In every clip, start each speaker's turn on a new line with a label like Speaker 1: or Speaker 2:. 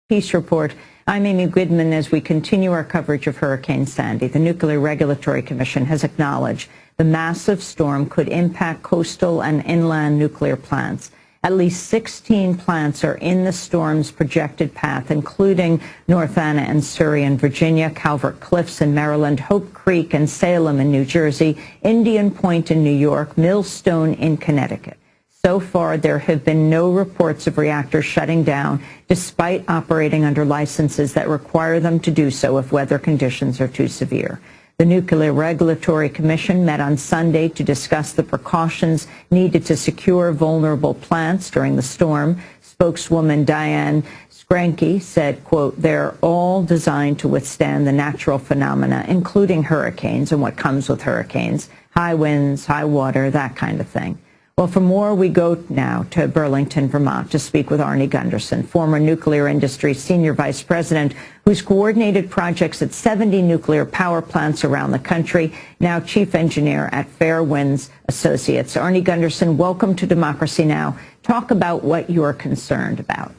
Speaker 1: Peace Report. I'm Amy Goodman. As we continue our coverage of Hurricane Sandy, the Nuclear Regulatory Commission has acknowledged the massive storm could impact coastal and inland nuclear plants. At least 16 plants are in the storm's projected path, including North Anna and Surrey in Virginia, Calvert Cliffs in Maryland, Hope Creek and Salem in New Jersey, Indian Point in New York, Millstone in Connecticut. So far, there have been no reports of reactors shutting down, despite operating under licenses that require them to do so if weather conditions are too severe. The Nuclear Regulatory Commission met on Sunday to discuss the precautions needed to secure vulnerable plants during the storm. Spokeswoman Diane Skranke said, quote, "They're all designed to withstand the natural phenomena, including hurricanes and what comes with hurricanes, high winds, high water, that kind of thing." Well, for more, we go now to Burlington, Vermont, to speak with Arnie Gunderson, former nuclear industry senior vice president, who's coordinated projects at 70 nuclear power plants around the country, now chief engineer at Fairwinds Associates. Arnie Gunderson, welcome to Democracy Now! Talk about what you're concerned about.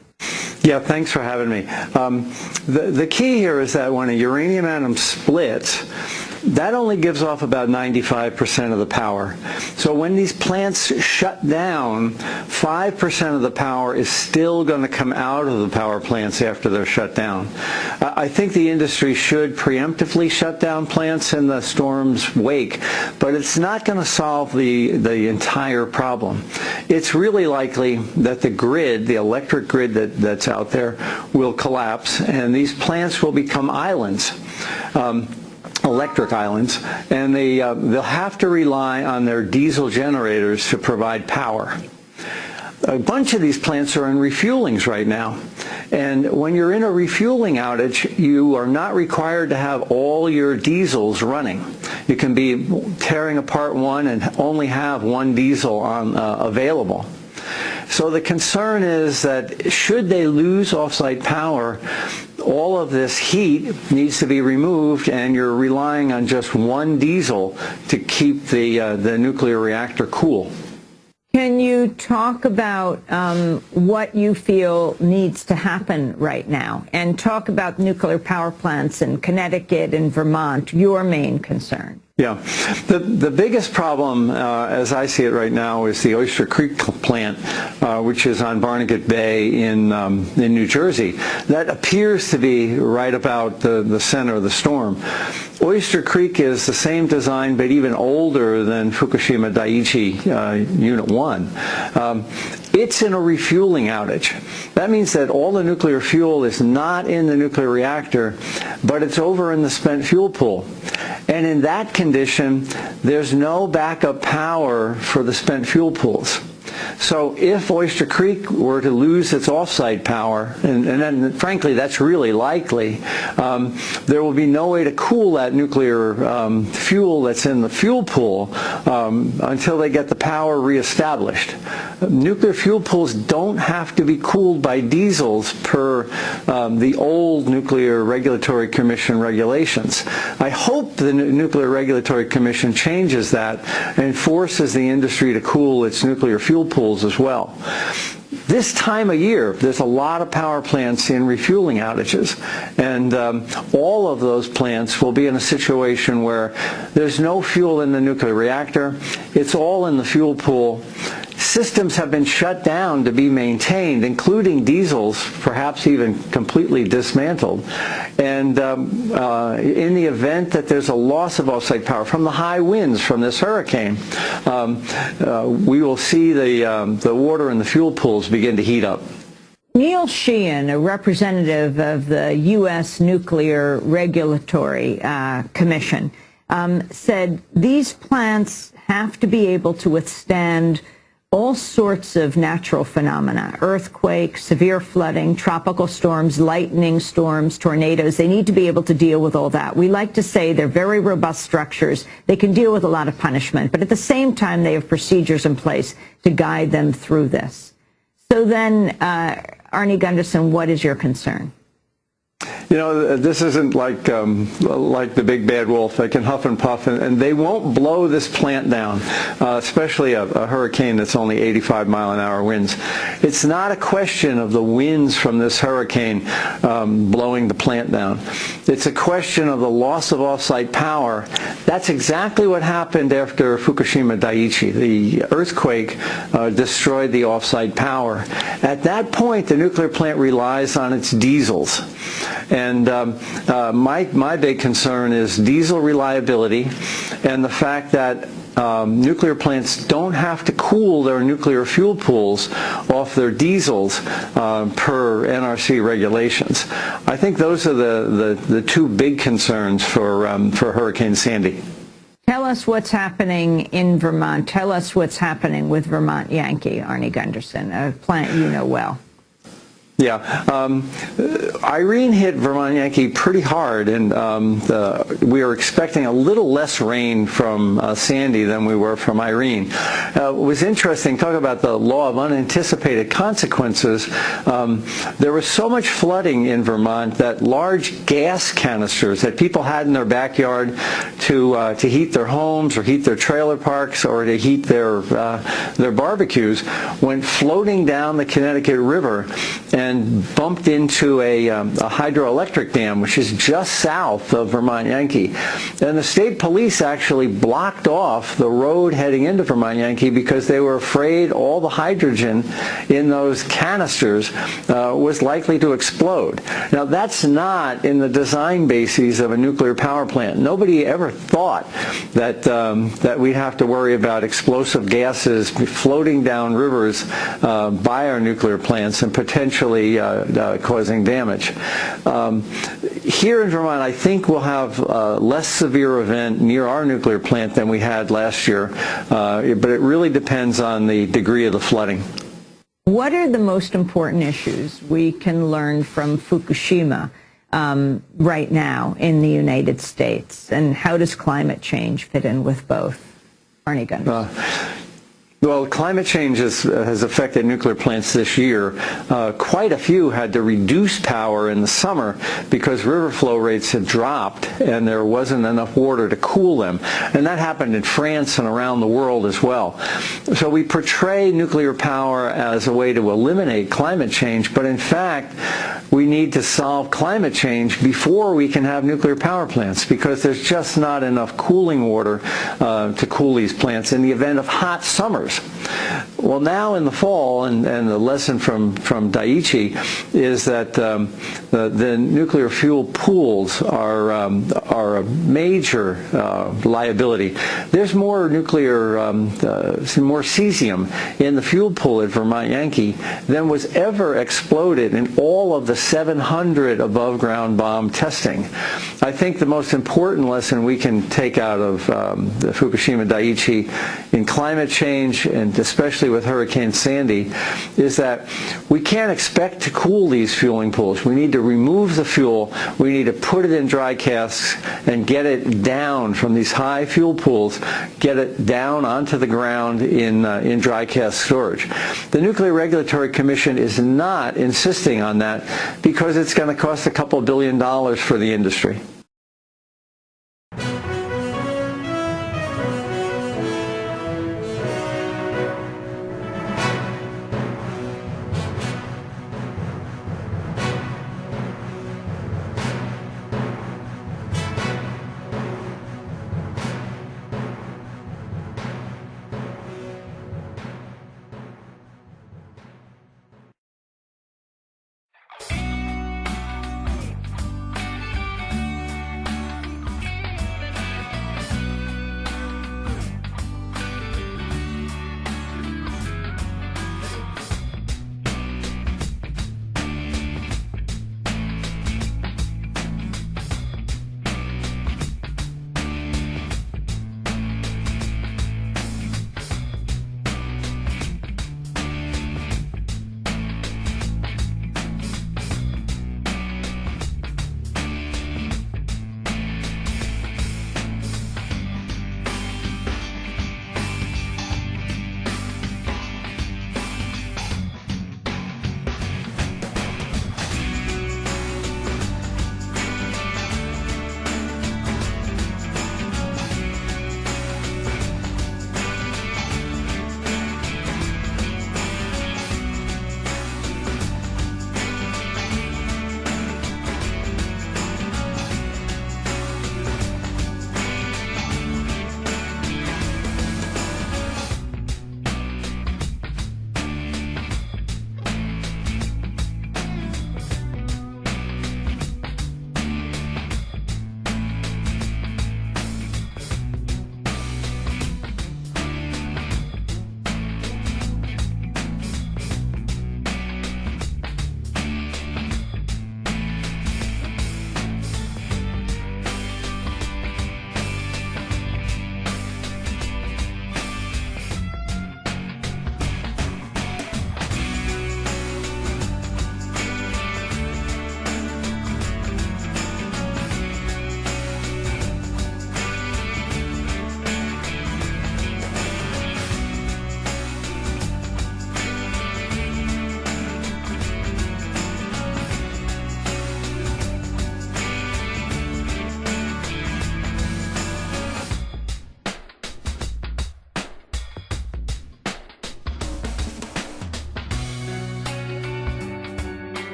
Speaker 2: Yeah, thanks for having me. The key here is that when a uranium atom splits, that only gives off about 95% of the power. So when these plants shut down, 5% of the power is still going to come out of the power plants after they're shut down. I think the industry should preemptively shut down plants in the storm's wake, but it's not going to solve the entire problem. It's really likely that the grid, the electric grid that's out there, will collapse, and these plants will become islands. Electric islands, and they'll have to rely on their diesel generators to provide power. A bunch of these plants are in refuelings right now, and when you're in a refueling outage, you are not required to have all your diesels running. You can be tearing apart one and only have one diesel available. So the concern is that should they lose offsite power, all of this heat needs to be removed, and you're relying on just one diesel to keep the nuclear reactor cool.
Speaker 1: Can you talk about what you feel needs to happen right now, and talk about nuclear power plants in Connecticut and Vermont, your main concern?
Speaker 2: Yeah. The biggest problem, as I see it right now, is the Oyster Creek plant, which is on Barnegat Bay in New Jersey. That appears to be right about the center of the storm. Oyster Creek is the same design, but even older than Fukushima Daiichi Unit 1. It's in a refueling outage. That means that all the nuclear fuel is not in the nuclear reactor, but it's over in the spent fuel pool. And in that condition, there's no backup power for the spent fuel pools. So if Oyster Creek were to lose its offsite power, and then frankly that's really likely, there will be no way to cool that nuclear fuel that's in the fuel pool until they get the power reestablished. Nuclear fuel pools don't have to be cooled by diesels per the old Nuclear Regulatory Commission regulations. I hope the Nuclear Regulatory Commission changes that and forces the industry to cool its nuclear fuel pools as well. This time of year, there's a lot of power plants in refueling outages, and all of those plants will be in a situation where there's no fuel in the nuclear reactor. It's all in the fuel pool. Systems have been shut down to be maintained, including diesels, perhaps even completely dismantled. And in the event that there's a loss of offsite power from the high winds from this hurricane, we will see the water in the fuel pools begin to heat up.
Speaker 1: Neil Sheehan, a representative of the U.S. Nuclear Regulatory Commission, said these plants have to be able to withstand all sorts of natural phenomena: earthquakes, severe flooding, tropical storms, lightning storms, tornadoes. They need to be able to deal with all that. We like to say they're very robust structures. They can deal with a lot of punishment, but at the same time, they have procedures in place to guide them through this. So then, Arnie Gunderson, what is your concern?
Speaker 2: You know, this isn't like the big bad wolf. They can huff and puff, and they won't blow this plant down, especially a hurricane that's only 85-mile-an-hour winds. It's not a question of the winds from this hurricane blowing the plant down. It's a question of the loss of off-site power. That's exactly what happened after Fukushima Daiichi. The earthquake destroyed the off-site power. At that point, the nuclear plant relies on its diesels. And my big concern is diesel reliability and the fact that nuclear plants don't have to cool their nuclear fuel pools off their diesels per NRC regulations. I think those are the two big concerns for Hurricane Sandy.
Speaker 1: Tell us what's happening in Vermont. Tell us what's happening with Vermont Yankee, Arnie Gunderson, a plant you know well.
Speaker 2: Yeah, Irene hit Vermont Yankee pretty hard, and we are expecting a little less rain from Sandy than we were from Irene. It was interesting, talk about the law of unanticipated consequences. There was so much flooding in Vermont that large gas canisters that people had in their backyard to heat their homes or heat their trailer parks or to heat their barbecues went floating down the Connecticut River and bumped into a hydroelectric dam, which is just south of Vermont Yankee. And the state police actually blocked off the road heading into Vermont Yankee because they were afraid all the hydrogen in those canisters was likely to explode. Now, that's not in the design bases of a nuclear power plant. Nobody ever thought that we'd have to worry about explosive gases floating down rivers by our nuclear plants and potentially causing damage. Here in Vermont, I think we'll have a less severe event near our nuclear plant than we had last year, but it really depends on the degree of the flooding.
Speaker 1: What are the most important issues we can learn from Fukushima right now in the United States, and how does climate change fit in with both? Arnie Gunderson.
Speaker 2: Well, climate change has affected nuclear plants this year. Quite a few had to reduce power in the summer because river flow rates had dropped and there wasn't enough water to cool them. And that happened in France and around the world as well. So we portray nuclear power as a way to eliminate climate change, but in fact, we need to solve climate change before we can have nuclear power plants because there's just not enough cooling water to cool these plants in the event of hot summers. Well, now in the fall, and the lesson from Daiichi is that the nuclear fuel pools are a major liability. There's more nuclear, more cesium in the fuel pool at Vermont Yankee than was ever exploded in all of the 700 above-ground bomb testing. I think the most important lesson we can take out of the Fukushima Daiichi in climate change, and especially with Hurricane Sandy, is that we can't expect to cool these fueling pools. We need to remove the fuel, we need to put it in dry casks and get it down from these high fuel pools, get it down onto the ground in dry cask storage. The Nuclear Regulatory Commission is not insisting on that because it's going to cost a couple $2 billion for the industry.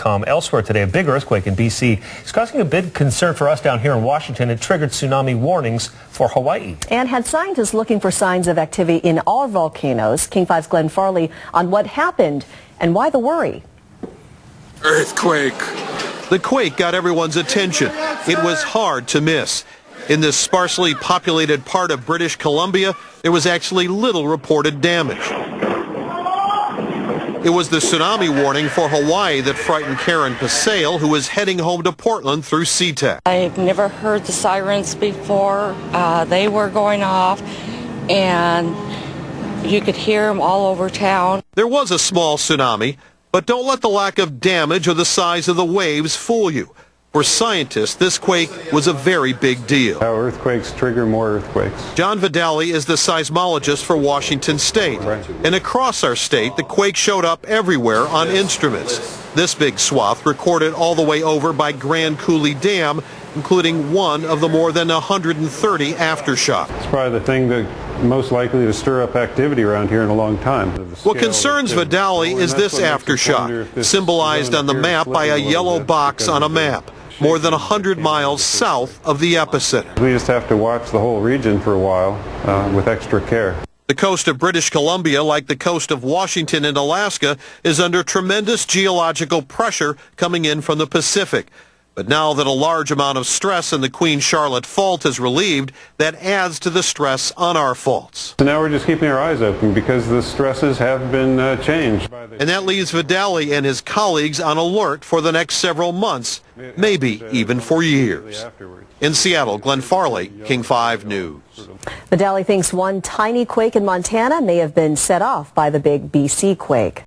Speaker 3: Elsewhere today, a big earthquake in B.C. is causing a big concern for us down here in Washington. It triggered tsunami warnings for Hawaii.
Speaker 4: And had scientists looking for signs of activity in all volcanoes. King 5's Glenn Farley on what happened and why the worry.
Speaker 5: Earthquake.
Speaker 6: The quake got everyone's attention. It was hard to miss. In this sparsely populated part of British Columbia, there was actually little reported damage. It was the tsunami warning for Hawaii that frightened Karen Pasale, who was heading home to Portland through SeaTac.
Speaker 7: I've never heard the sirens before. They were going off, and you could hear them all over town.
Speaker 6: There was a small tsunami, but don't let the lack of damage or the size of the waves fool you. For scientists, this quake was a very big deal.
Speaker 8: How earthquakes trigger more earthquakes.
Speaker 6: John Vidali is the seismologist for Washington State.
Speaker 8: Right.
Speaker 6: And across our state, the quake showed up everywhere on instruments. This big swath recorded all the way over by Grand Coulee Dam, including one of the more than 130 aftershocks.
Speaker 8: It's probably the thing that most likely to stir up activity around here in a long time.
Speaker 6: What concerns Vidali is this aftershock, symbolized on the map by a yellow box on a map, more than 100 miles south of the epicenter.
Speaker 8: We just have to watch the whole region for a while with extra care.
Speaker 6: The coast of British Columbia, like the coast of Washington and Alaska, is under tremendous geological pressure coming in from the Pacific. But now that a large amount of stress in the Queen Charlotte Fault is relieved, that adds to the stress on our faults.
Speaker 8: So now we're just keeping our eyes open because the stresses have been changed.
Speaker 6: And that leaves Vidali and his colleagues on alert for the next several months, maybe even for years. In Seattle, Glenn Farley, King 5 News.
Speaker 4: Vidali thinks one tiny quake in Montana may have been set off by the big BC quake.